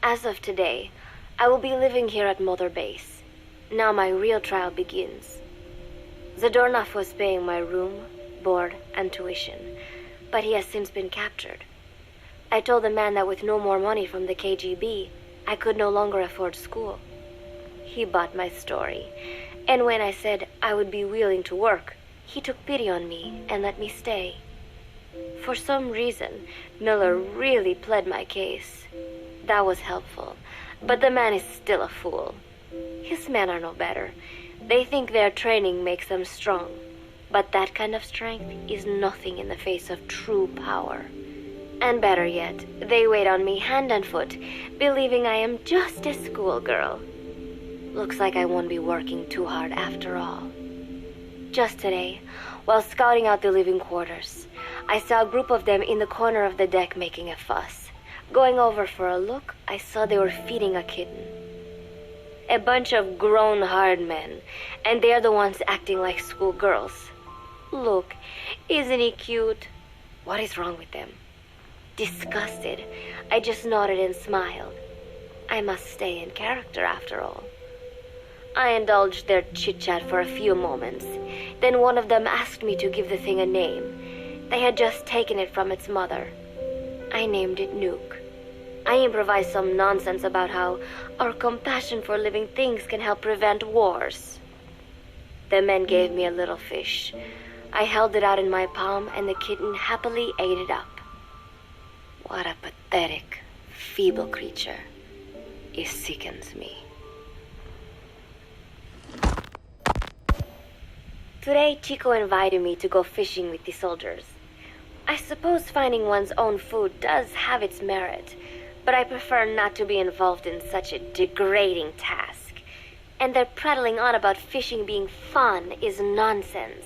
As of today, I will be living here at Mother Base. Now my real trial begins. Zadornov was paying my room, board, and tuition, but he has since been captured. I told the man that with no more money from the KGB, I could no longer afford school. He bought my story, and when I said I would be willing to work, he took pity on me and let me stay. For some reason, Miller really pled my case. That was helpful, but the man is still a fool. His men are no better. They think their training makes them strong, but that kind of strength is nothing in the face of true power. And better yet, they wait on me hand and foot, believing I am just a schoolgirl. Looks like I won't be working too hard after all. Just today, while scouting out the living quarters, I saw a group of them in the corner of the deck making a fuss. Going over for a look, I saw they were feeding a kitten. A bunch of grown hard men, and they're the ones acting like schoolgirls. Look, isn't he cute? What is wrong with them? Disgusted, I just nodded and smiled. I must stay in character after all. I indulged their chit-chat for a few moments. Then one of them asked me to give the thing a name. They had just taken it from its mother. I named it Nuke. I improvised some nonsense about how our compassion for living things can help prevent wars. The men gave me a little fish. I held it out in my palm, and the kitten happily ate it up. What a pathetic, feeble creature. It sickens me. Today, Chico invited me to go fishing with the soldiers. I suppose finding one's own food does have its merit, but I prefer not to be involved in such a degrading task. And their prattling on about fishing being fun is nonsense.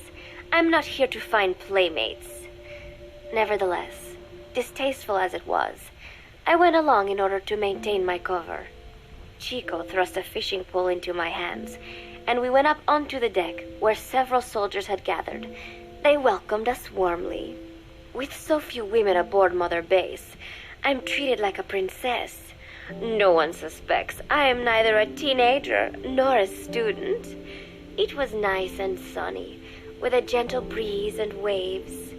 I'm not here to find playmates. Nevertheless, distasteful as it was, I went along in order to maintain my cover. Chico thrust a fishing pole into my hands, and we went up onto the deck where several soldiers had gathered. They welcomed us warmly. With so few women aboard Mother Base, I'm treated like a princess. No one suspects I am neither a teenager nor a student. It was nice and sunny, with a gentle breeze and waves.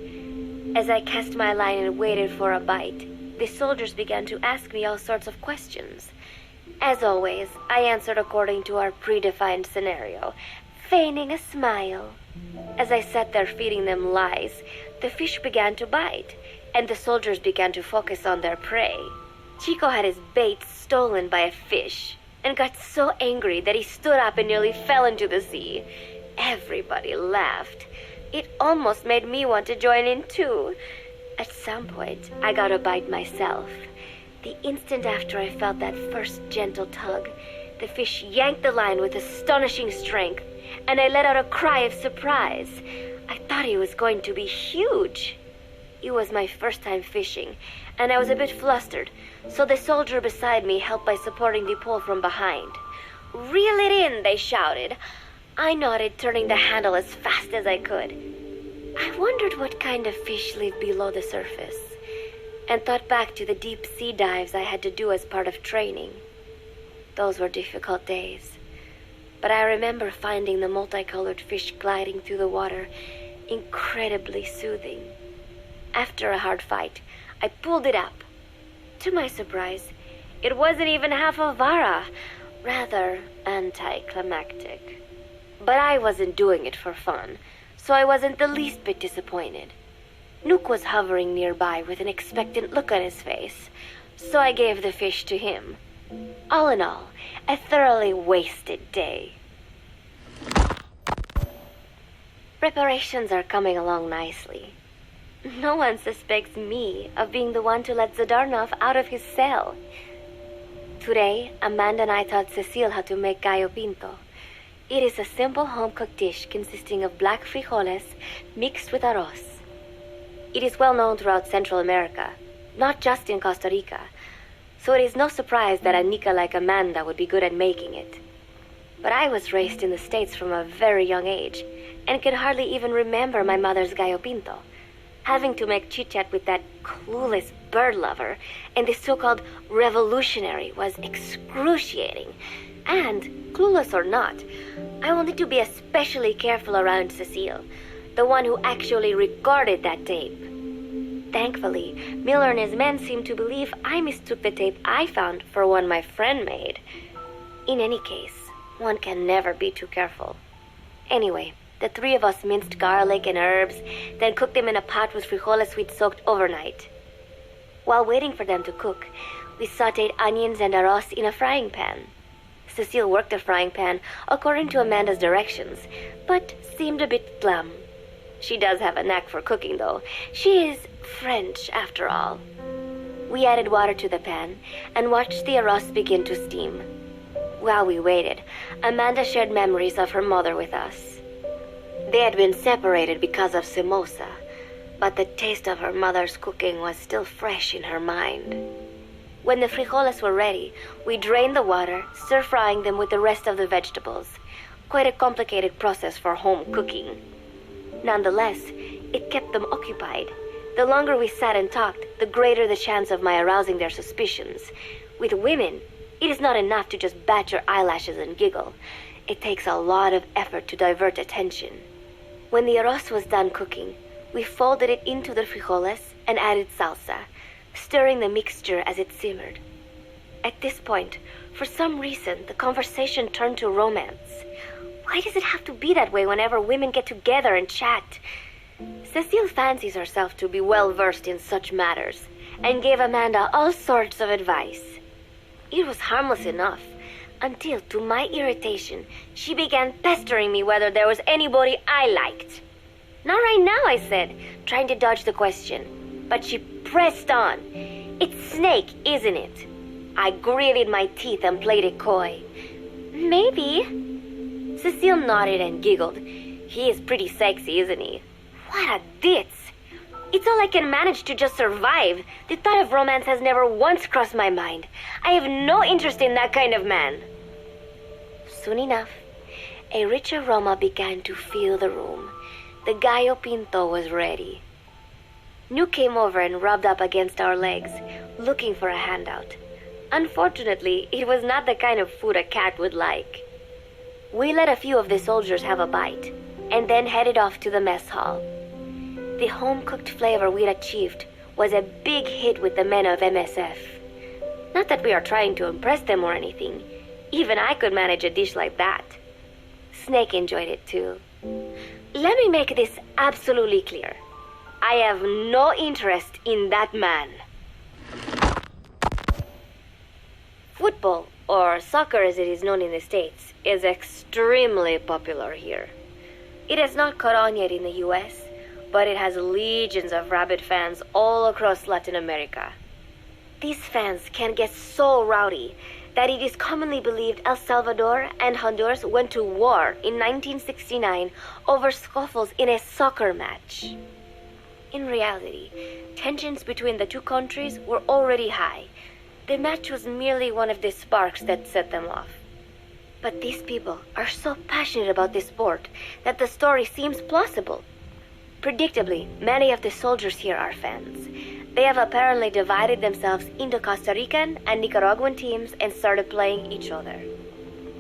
As I cast my line and waited for a bite, the soldiers began to ask me all sorts of questions. As always, I answered according to our predefined scenario, feigning a smile. As I sat there feeding them lies, the fish began to bite, and the soldiers began to focus on their prey. Chico had his bait stolen by a fish, and got so angry that he stood up and nearly fell into the sea. Everybody laughed. It almost made me want to join in too. At some point, I got a bite myself. The instant after I felt that first gentle tug, the fish yanked the line with astonishing strength, and I let out a cry of surprise. I thought he was going to be huge. It was my first time fishing, and I was a bit flustered, so the soldier beside me helped by supporting the pole from behind. "Reel it in," they shouted. I nodded, turning the handle as fast as I could. I wondered what kind of fish lived below the surface, and thought back to the deep sea dives I had to do as part of training. Those were difficult days, but I remember finding the multicolored fish gliding through the water incredibly soothing. After a hard fight, I pulled it up. To my surprise, it wasn't even half a vara, rather anticlimactic. But I wasn't doing it for fun, so I wasn't the least bit disappointed. Nook was hovering nearby with an expectant look on his face, so I gave the fish to him. All in all, a thoroughly wasted day. Preparations are coming along nicely. No one suspects me of being the one to let Zadornov out of his cell. Today, Amanda and I taught Cecile how to make gallo pinto. It is a simple home-cooked dish consisting of black frijoles mixed with arroz. It is well known throughout Central America, not just in Costa Rica, so it is no surprise that a Nica like Amanda would be good at making it. But I was raised in the States from a very young age, and could hardly even remember my mother's gallo pinto. having to make chit-chat with that clueless bird lover and the so-called revolutionary was excruciating. And, clueless or not, I will need to be especially careful around Cecile, the one who actually recorded that tape. Thankfully, Miller and his men seemed to believe I mistook the tape I found for one my friend made. In any case, one can never be too careful. Anyway, the three of us minced garlic and herbs, then cooked them in a pot with frijoles we'd soaked overnight. While waiting for them to cook, we sautéed onions and arroz in a frying pan. Cecile worked the frying pan according to Amanda's directions, but seemed a bit glum. She does have a knack for cooking, though. She is French, after all. We added water to the pan and watched the arroz begin to steam. While we waited, Amanda shared memories of her mother with us. They had been separated because of Simosa, but the taste of her mother's cooking was still fresh in her mind. When the frijoles were ready, we drained the water, stir-frying them with the rest of the vegetables. Quite a complicated process for home cooking. Nonetheless, it kept them occupied. The longer we sat and talked, the greater the chance of my arousing their suspicions. With women, it is not enough to just bat your eyelashes and giggle. It takes a lot of effort to divert attention. When the arroz was done cooking, we folded it into the frijoles and added salsa, stirring the mixture as it simmered. At this point, for some reason, the conversation turned to romance. Why does it have to be that way whenever women get together and chat? Cecile fancies herself to be well-versed in such matters, and gave Amanda all sorts of advice. It was harmless enough, until, to my irritation, she began pestering me whether there was anybody I liked. Not right now, I said, trying to dodge the question. But she pressed on. It's Snake, isn't it? I gritted my teeth and played it coy. Maybe. Cecile nodded and giggled. He is pretty sexy, isn't he? What a ditz. It's all I can manage to just survive. The thought of romance has never once crossed my mind. I have no interest in that kind of man. Soon enough, a rich aroma began to fill the room. The gallo pinto was ready. New came over and rubbed up against our legs, looking for a handout. Unfortunately, it was not the kind of food a cat would like. We let a few of the soldiers have a bite, and then headed off to the mess hall. The home-cooked flavor we'd achieved was a big hit with the men of MSF. Not that we are trying to impress them or anything. Even I could manage a dish like that. Snake enjoyed it too. Let me make this absolutely clear. I have no interest in that man. Football, or soccer as it is known in the States, is extremely popular here. It has not caught on yet in the US, but it has legions of rabid fans all across Latin America. These fans can get so rowdy that it is commonly believed El Salvador and Honduras went to war in 1969 over scuffles in a soccer match. In reality, tensions between the two countries were already high. The match was merely one of the sparks that set them off. But these people are so passionate about this sport that the story seems plausible. Predictably, many of the soldiers here are fans. They have apparently divided themselves into Costa Rican and Nicaraguan teams and started playing each other.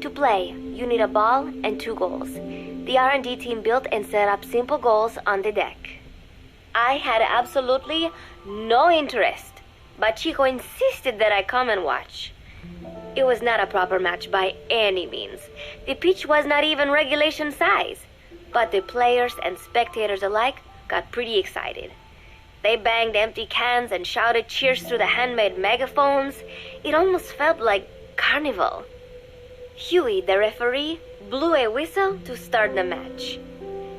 To play, you need a ball and 2 goals. The R&D team built and set up simple goals on the deck. I had absolutely no interest, but Chico insisted that I come and watch. It was not a proper match by any means. The pitch was not even regulation size, but the players and spectators alike got pretty excited. They banged empty cans and shouted cheers through the handmade megaphones. It almost felt like carnival. Huey, the referee, blew a whistle to start the match.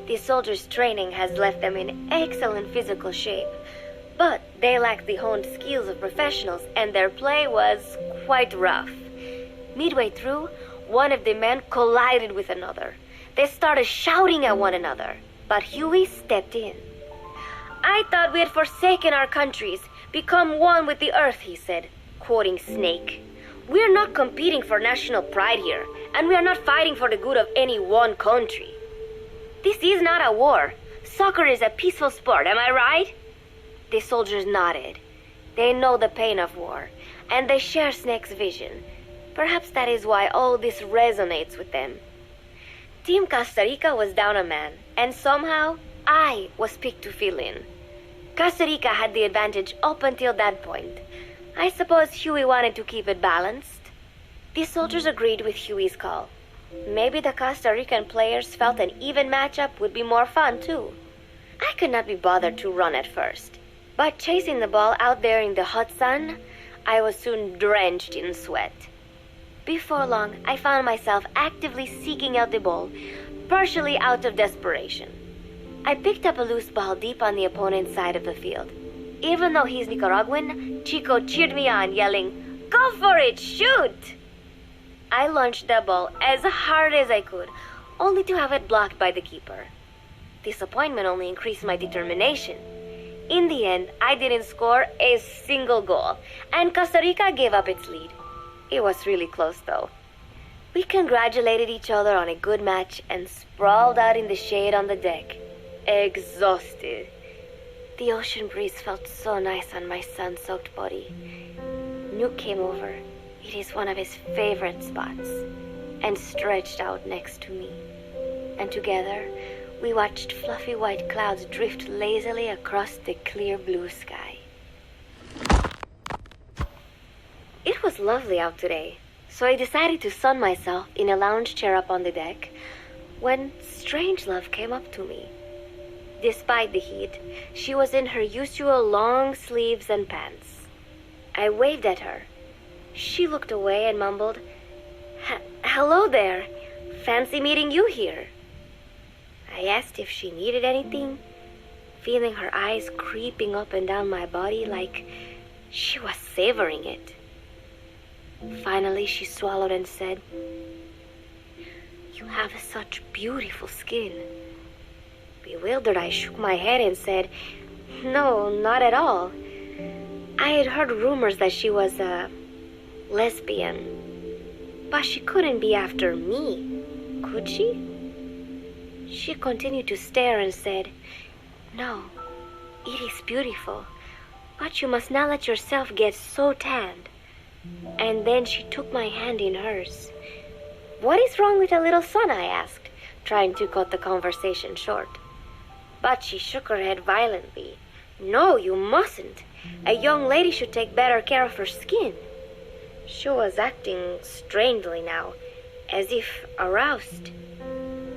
The soldiers' training has left them in excellent physical shape, but they lacked the honed skills of professionals and their play was quite rough. Midway through, one of the men collided with another. They started shouting at one another, but Huey stepped in. I thought we had forsaken our countries, become one with the earth, he said, quoting Snake. We are not competing for national pride here, and we are not fighting for the good of any one country. This is not a war. Soccer is a peaceful sport, am I right? The soldiers nodded. They know the pain of war, and they share Snake's vision. Perhaps that is why all this resonates with them. Team Costa Rica was down a man, and somehow I was picked to fill in. Costa Rica had the advantage up until that point. I suppose Huey wanted to keep it balanced. The soldiers agreed with Huey's call. Maybe the Costa Rican players felt an even matchup would be more fun, too. I could not be bothered to run at first, but chasing the ball out there in the hot sun, I was soon drenched in sweat. Before long, I found myself actively seeking out the ball, partially out of desperation. I picked up a loose ball deep on the opponent's side of the field. Even though he's Nicaraguan, Chico cheered me on, yelling, "Go for it, shoot!" I launched the ball as hard as I could, only to have it blocked by the keeper. Disappointment only increased my determination. In the end, I didn't score a single goal, and Costa Rica gave up its lead. It was really close, though. We congratulated each other on a good match and sprawled out in the shade on the deck, exhausted. The ocean breeze felt so nice on my sun-soaked body. Nuke came over. It is one of his favorite spots, and stretched out next to me. And together, we watched fluffy white clouds drift lazily across the clear blue sky. It was lovely out today, so I decided to sun myself in a lounge chair up on the deck when Strangelove came up to me. Despite the heat, she was in her usual long sleeves and pants. I waved at her. She looked away and mumbled, "Hello there. Fancy meeting you here." I asked if she needed anything, feeling her eyes creeping up and down my body like she was savoring it. Finally, she swallowed and said, "You have such beautiful skin." Bewildered, I shook my head and said, "No, not at all. I had heard rumors that she was a lesbian, but she couldn't be after me, could she?" She continued to stare and said, "No, it is beautiful, but you must not let yourself get so tanned." And then she took my hand in hers. "What is wrong with a little sun?" I asked, trying to cut the conversation short. But she shook her head violently. "No, you mustn't. A young lady should take better care of her skin." She was acting strangely now, as if aroused.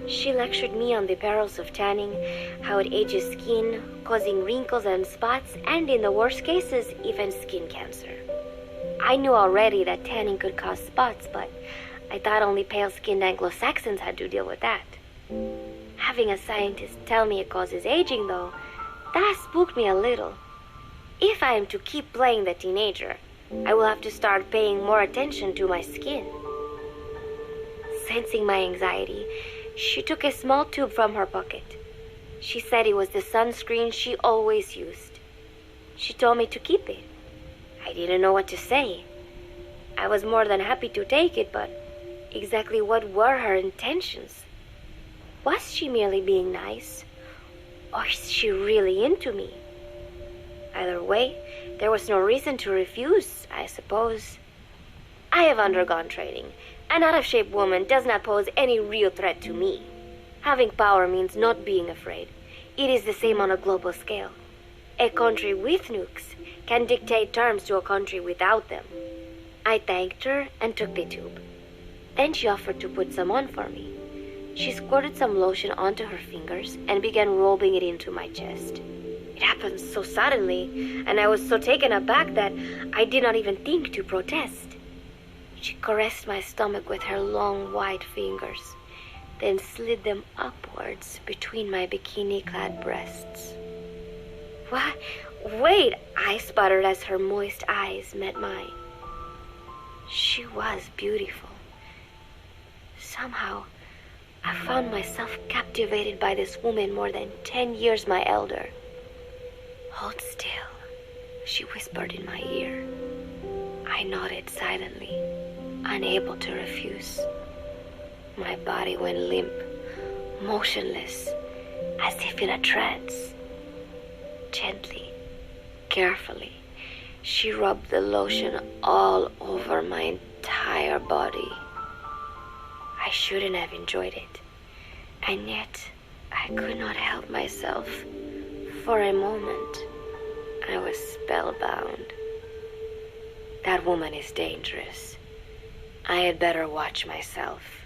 She lectured me on the perils of tanning, how it ages skin, causing wrinkles and spots, and in the worst cases, even skin cancer. I knew already that tanning could cause spots, but I thought only pale-skinned Anglo-Saxons had to deal with that. Having a scientist tell me it causes aging, though, that spooked me a little. If I am to keep playing the teenager, I will have to start paying more attention to my skin. Sensing my anxiety, she took a small tube from her pocket. She said it was the sunscreen she always used. She told me to keep it. I didn't know what to say. I was more than happy to take it, but exactly what were her intentions? Was she merely being nice? Or is she really into me? Either way, there was no reason to refuse, I suppose. I have undergone training. An out-of-shape woman does not pose any real threat to me. Having power means not being afraid. It is the same on a global scale. A country with nukes can dictate terms to a country without them. I thanked her and took the tube. Then she offered to put some on for me. She squirted some lotion onto her fingers and began rolling it into my chest. It happened so suddenly, and I was so taken aback that I did not even think to protest. She caressed my stomach with her long white fingers, then slid them upwards between my bikini-clad breasts. "What? Wait," I sputtered as her moist eyes met mine. She was beautiful. Somehow, I found myself captivated by this woman more than 10 years my elder. "Hold still," she whispered in my ear. I nodded silently, unable to refuse. My body went limp, motionless, as if in a trance. Gently, carefully, she rubbed the lotion all over my entire body. I shouldn't have enjoyed it, and yet I could not help myself. For a moment, I was spellbound. That woman is dangerous. I had better watch myself.